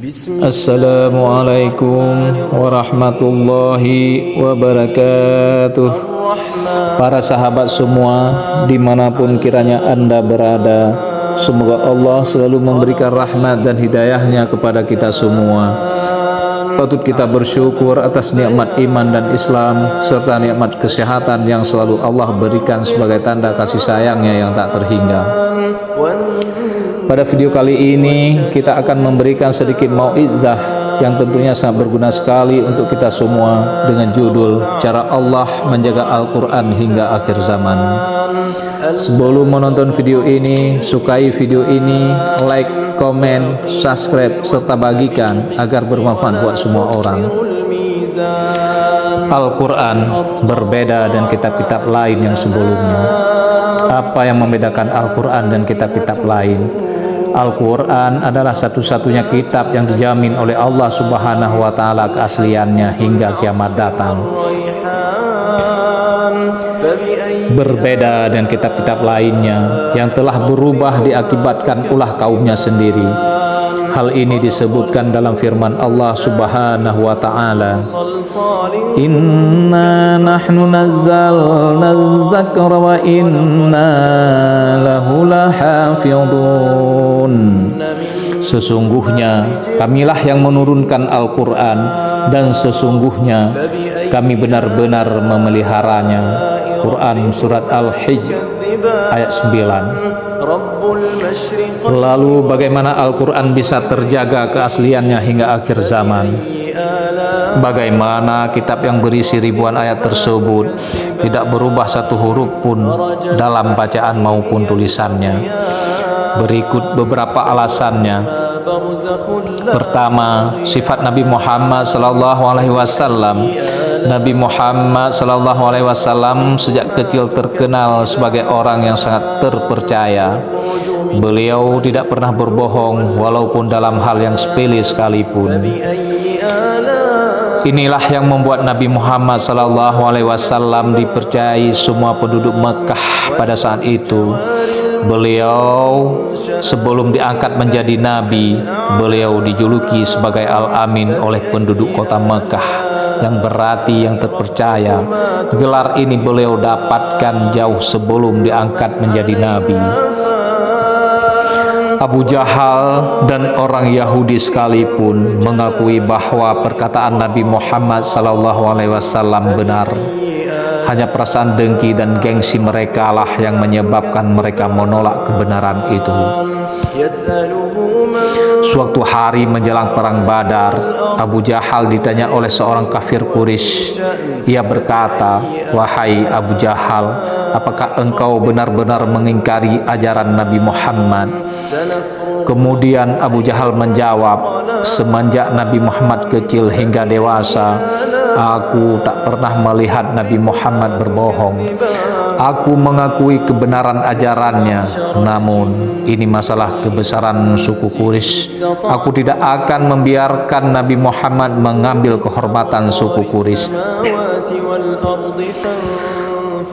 Assalamualaikum warahmatullahi wabarakatuh. Para sahabat semua, dimanapun kiranya Anda berada, semoga Allah selalu memberikan rahmat dan hidayahnya kepada kita semua. Patut kita bersyukur atas nikmat iman dan Islam serta nikmat kesehatan yang selalu Allah berikan sebagai tanda kasih sayangnya yang tak terhingga. Pada video kali ini kita akan memberikan sedikit mau'izah yang tentunya sangat berguna sekali untuk kita semua dengan judul Cara Allah Menjaga Al-Quran Hingga Akhir Zaman. Sebelum menonton video ini, sukai video ini, like, komen, subscribe, serta bagikan agar bermanfaat buat semua orang. Al-Quran berbeda dengan kitab-kitab lain yang sebelumnya. Apa yang membedakan Al-Quran dan kitab-kitab lain? Al-Quran adalah satu-satunya kitab yang dijamin oleh Allah Subhanahu wa Ta'ala keasliannya hingga kiamat datang. Berbeda dengan kitab-kitab lainnya yang telah berubah diakibatkan ulah kaumnya sendiri. Hal ini disebutkan dalam firman Allah Subhanahu wa Ta'ala, Inna nahnu nazzalna dzikra wa inna lahu lahafidhun. Sesungguhnya kamilah yang menurunkan Al-Quran dan sesungguhnya kami benar-benar memeliharanya. Quran Surat Al-Hijr ayat 9. Lalu bagaimana Al-Quran bisa terjaga keasliannya hingga akhir zaman? Bagaimana kitab yang berisi ribuan ayat tersebut tidak berubah satu huruf pun dalam bacaan maupun tulisannya? Berikut beberapa alasannya. Pertama, sifat Nabi Muhammad SAW. Nabi Muhammad SAW sejak kecil terkenal sebagai orang yang sangat terpercaya. Beliau tidak pernah berbohong walaupun dalam hal yang sepele sekalipun. Inilah yang membuat Nabi Muhammad SAW dipercayai semua penduduk Mekah pada saat itu. Beliau sebelum diangkat menjadi nabi, beliau dijuluki sebagai Al-Amin oleh penduduk kota Mekah, yang berarti yang terpercaya. Gelar ini beliau dapatkan jauh sebelum diangkat menjadi nabi. Abu Jahal dan orang Yahudi sekalipun mengakui bahwa perkataan Nabi Muhammad SAW benar. Hanya perasaan dengki dan gengsi mereka lah yang menyebabkan mereka menolak kebenaran itu. Suatu hari menjelang perang Badar, Abu Jahal ditanya oleh seorang kafir Quraisy. Ia berkata, "Wahai Abu Jahal, apakah engkau benar-benar mengingkari ajaran Nabi Muhammad?" Kemudian Abu Jahal menjawab, "Semenjak Nabi Muhammad kecil hingga dewasa, aku tak pernah melihat Nabi Muhammad berbohong. Aku mengakui kebenaran ajarannya, namun ini masalah kebesaran suku Quraisy. Aku tidak akan membiarkan Nabi Muhammad mengambil kehormatan suku Quraisy."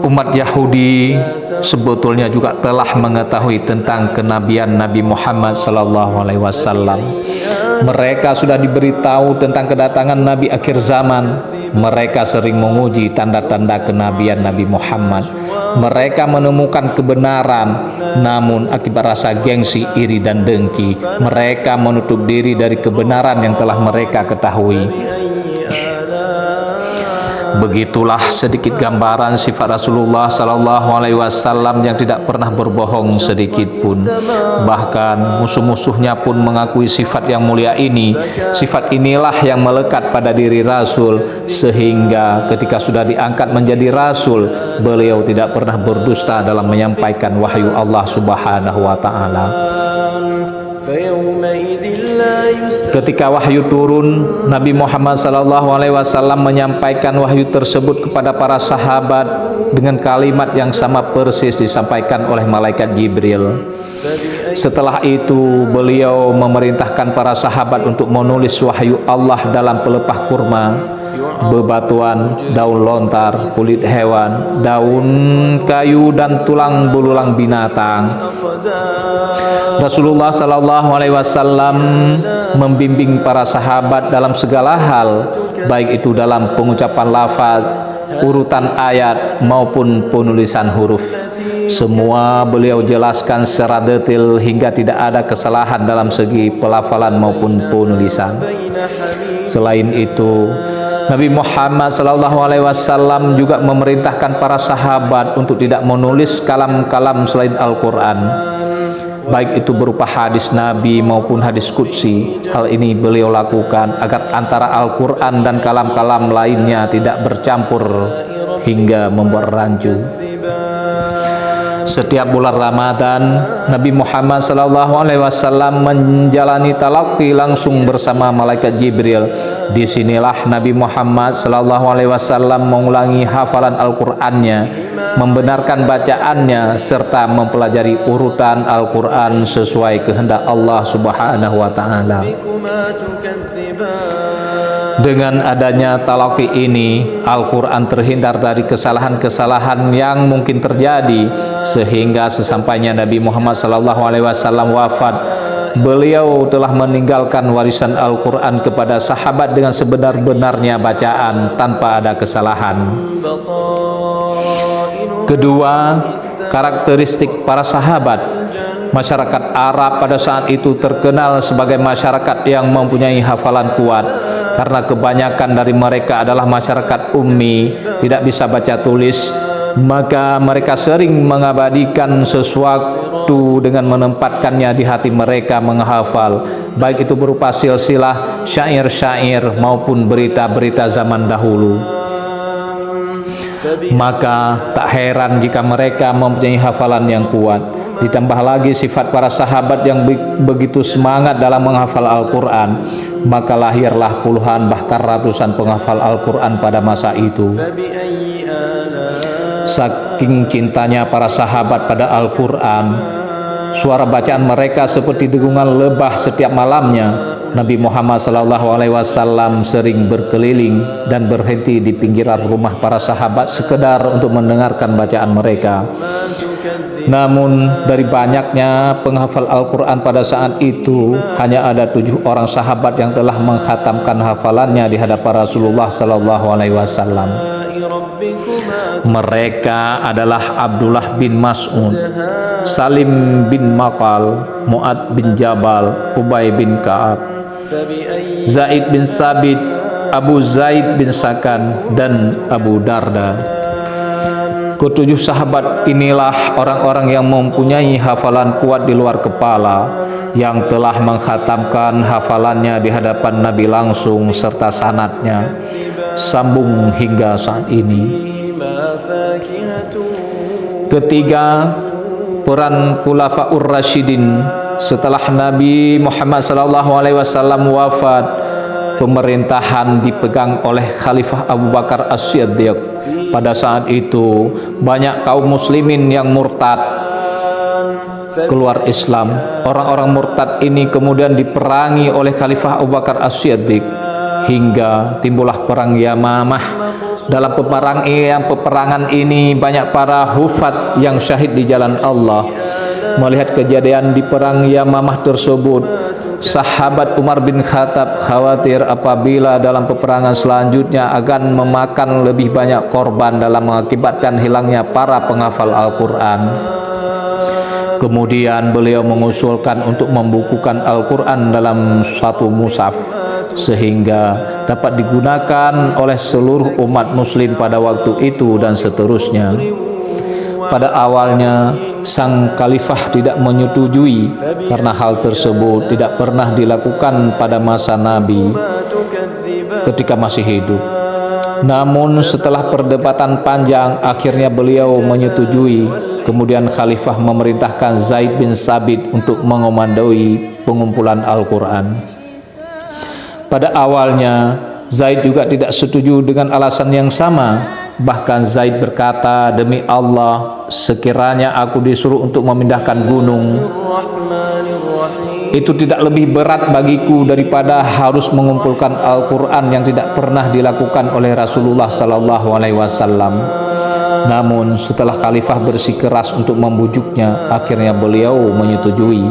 Umat Yahudi sebetulnya juga telah mengetahui tentang kenabian Nabi Muhammad SAW. Mereka sudah diberitahu tentang kedatangan Nabi akhir zaman. Mereka sering menguji tanda-tanda kenabian Nabi Muhammad. Mereka menemukan kebenaran, namun akibat rasa gengsi, iri dan dengki, mereka menutup diri dari kebenaran yang telah mereka ketahui. Begitulah sedikit gambaran sifat Rasulullah SAW yang tidak pernah berbohong sedikit pun. Bahkan musuh-musuhnya pun mengakui sifat yang mulia ini. Sifat inilah yang melekat pada diri Rasul, sehingga ketika sudah diangkat menjadi Rasul, beliau tidak pernah berdusta dalam menyampaikan wahyu Allah Subhanahu wa Ta'ala. Ketika wahyu turun, Nabi Muhammad SAW menyampaikan wahyu tersebut kepada para sahabat dengan kalimat yang sama persis disampaikan oleh malaikat Jibril. Setelah itu beliau memerintahkan para sahabat untuk menulis wahyu Allah dalam pelepah kurma. bebatuan, daun lontar, kulit hewan, daun kayu dan tulang belulang binatang. Rasulullah sallallahu alaihi wasallam membimbing para sahabat dalam segala hal, baik itu dalam pengucapan lafaz, urutan ayat maupun penulisan huruf. Semua beliau jelaskan secara detail hingga tidak ada kesalahan dalam segi pelafalan maupun penulisan. Selain itu, Nabi Muhammad SAW juga memerintahkan para sahabat untuk tidak menulis kalam-kalam selain Al-Quran, baik itu berupa hadis Nabi maupun hadis qudsi. Hal ini beliau lakukan agar antara Al-Quran dan kalam-kalam lainnya tidak bercampur hingga membuat rancu. Setiap bulan Ramadan, Nabi Muhammad SAW menjalani talaqi langsung bersama malaikat Jibril. Disinilah Nabi Muhammad SAW mengulangi hafalan Al-Qur'annya, membenarkan bacaannya, serta mempelajari urutan Al-Qur'an sesuai kehendak Allah Subhanahu wa Ta'ala. Dengan adanya talaqi ini, Al-Quran terhindar dari kesalahan-kesalahan yang mungkin terjadi, sehingga sesampainya Nabi Muhammad SAW wafat, beliau telah meninggalkan warisan Al-Quran kepada sahabat dengan sebenar-benarnya bacaan tanpa ada kesalahan. Kedua, karakteristik para sahabat. Masyarakat Arab pada saat itu terkenal sebagai masyarakat yang mempunyai hafalan kuat, karena kebanyakan dari mereka adalah masyarakat ummi, tidak bisa baca tulis. Maka mereka sering mengabadikan sesuatu dengan menempatkannya di hati mereka menghafal, baik itu berupa silsilah, syair-syair maupun berita-berita zaman dahulu. Maka tak heran jika mereka mempunyai hafalan yang kuat. Ditambah lagi sifat para sahabat yang begitu semangat dalam menghafal Al-Quran, maka lahirlah puluhan bahkan ratusan penghafal Al-Quran pada masa itu. Saking cintanya para sahabat pada Al-Quran, suara bacaan mereka seperti dengungan lebah setiap malamnya. Nabi Muhammad SAW sering berkeliling dan berhenti di pinggiran rumah para sahabat sekedar untuk mendengarkan bacaan mereka. Namun dari banyaknya penghafal Al-Quran pada saat itu, hanya ada 7 orang sahabat yang telah mengkhatamkan hafalannya di hadapan Rasulullah SAW. Mereka adalah Abdullah bin Mas'ud, Salim bin Maqal, Mu'ad bin Jabal, Ubay bin Ka'ab, Zaid bin Sabit, Abu Zaid bin Sakan, dan Abu Darda. Ketujuh sahabat inilah orang-orang yang mempunyai hafalan kuat di luar kepala, yang telah mengkhatamkan hafalannya di hadapan Nabi langsung serta sanadnya sambung hingga saat ini. Ketiga, peran Khulafaur Rasyidin. Setelah Nabi Muhammad SAW wafat, pemerintahan dipegang oleh Khalifah Abu Bakar As-Siddiq. Pada saat itu banyak kaum muslimin yang murtad keluar Islam. Orang-orang murtad ini kemudian diperangi oleh Khalifah Abu Bakar As-Siddiq hingga timbullah perang Yamamah. Dalam peperangan ini banyak para hufat yang syahid di jalan Allah. Melihat kejadian di perang Yamamah tersebut, sahabat Umar bin Khattab khawatir apabila dalam peperangan selanjutnya akan memakan lebih banyak korban dalam mengakibatkan hilangnya para penghafal Al-Quran. Kemudian beliau mengusulkan untuk membukukan Al-Quran dalam satu mushaf, sehingga dapat digunakan oleh seluruh umat muslim pada waktu itu dan seterusnya. Pada awalnya sang khalifah tidak menyetujui karena hal tersebut tidak pernah dilakukan pada masa Nabi ketika masih hidup. Namun setelah perdebatan panjang, akhirnya beliau menyetujui. Kemudian khalifah memerintahkan Zaid bin Sabit untuk mengomandoi pengumpulan Al-Quran. Pada awalnya Zaid juga tidak setuju dengan alasan yang sama. Bahkan Zaid berkata, demi Allah, sekiranya aku disuruh untuk memindahkan gunung, itu tidak lebih berat bagiku daripada harus mengumpulkan Al-Quran yang tidak pernah dilakukan oleh Rasulullah SAW. Namun setelah khalifah bersikeras untuk membujuknya, akhirnya beliau menyetujui.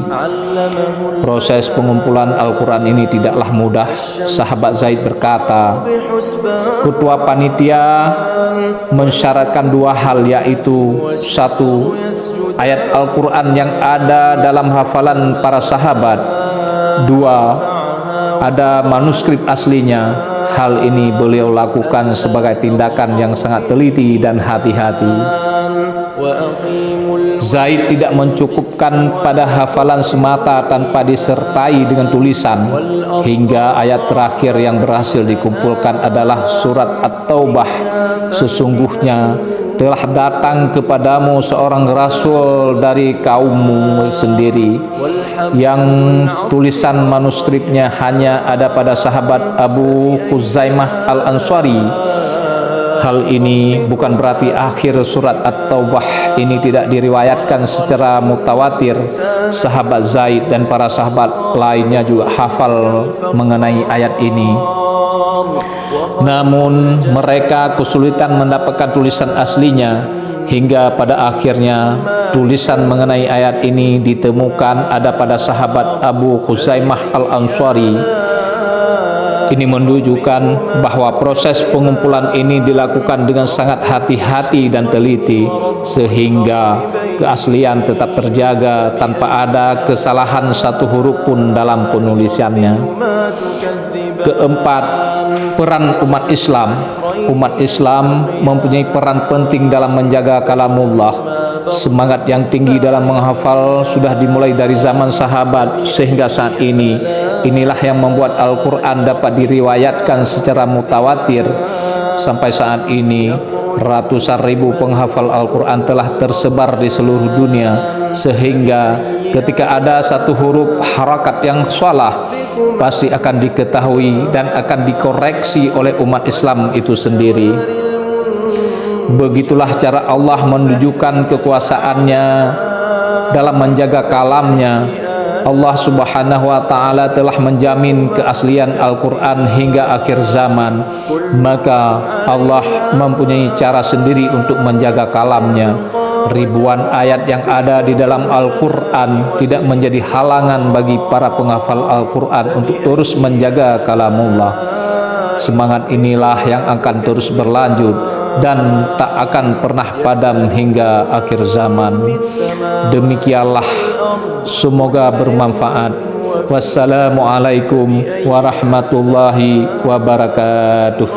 Proses pengumpulan Al-Quran ini tidaklah mudah. Sahabat Zaid berkata, ketua panitia mensyaratkan dua hal, yaitu satu, ayat Al-Quran yang ada dalam hafalan para sahabat, dua, ada manuskrip aslinya. Hal ini beliau lakukan sebagai tindakan yang sangat teliti dan hati-hati. Zaid tidak mencukupkan pada hafalan semata tanpa disertai dengan tulisan, hingga ayat terakhir yang berhasil dikumpulkan adalah surat At-Taubah. Sesungguhnya telah datang kepadamu seorang rasul dari kaummu sendiri, yang tulisan manuskripnya hanya ada pada sahabat Abu Khuzaimah Al-Ansari. Hal ini bukan berarti akhir surat At-Taubah ini tidak diriwayatkan secara mutawatir. Sahabat Zaid dan para sahabat lainnya juga hafal mengenai ayat ini. Namun mereka kesulitan mendapatkan tulisan aslinya, hingga pada akhirnya tulisan mengenai ayat ini ditemukan ada pada sahabat Abu Khuzaimah Al-Ansari. Ini menunjukkan bahwa proses pengumpulan ini dilakukan dengan sangat hati-hati dan teliti, sehingga keaslian tetap terjaga tanpa ada kesalahan satu huruf pun dalam penulisannya. Keempat, peran umat Islam. Umat Islam mempunyai peran penting dalam menjaga kalamullah. Semangat yang tinggi dalam menghafal sudah dimulai dari zaman sahabat sehingga saat ini. Inilah yang membuat Al-Quran dapat diriwayatkan secara mutawatir. Sampai saat ini ratusan ribu penghafal Al-Quran telah tersebar di seluruh dunia, sehingga ketika ada satu huruf harakat yang salah, pasti akan diketahui dan akan dikoreksi oleh umat Islam itu sendiri. Begitulah cara Allah menunjukkan kekuasaannya dalam menjaga kalamnya. Allah Subhanahu wa Ta'ala telah menjamin keaslian Al-Quran hingga akhir zaman. Maka Allah mempunyai cara sendiri untuk menjaga kalamnya. Ribuan ayat yang ada di dalam Al-Quran tidak menjadi halangan bagi para penghafal Al-Quran untuk terus menjaga kalamullah. Semangat inilah yang akan terus berlanjut dan tak akan pernah padam hingga akhir zaman. Demikianlah, semoga bermanfaat. Wassalamualaikum warahmatullahi wabarakatuh.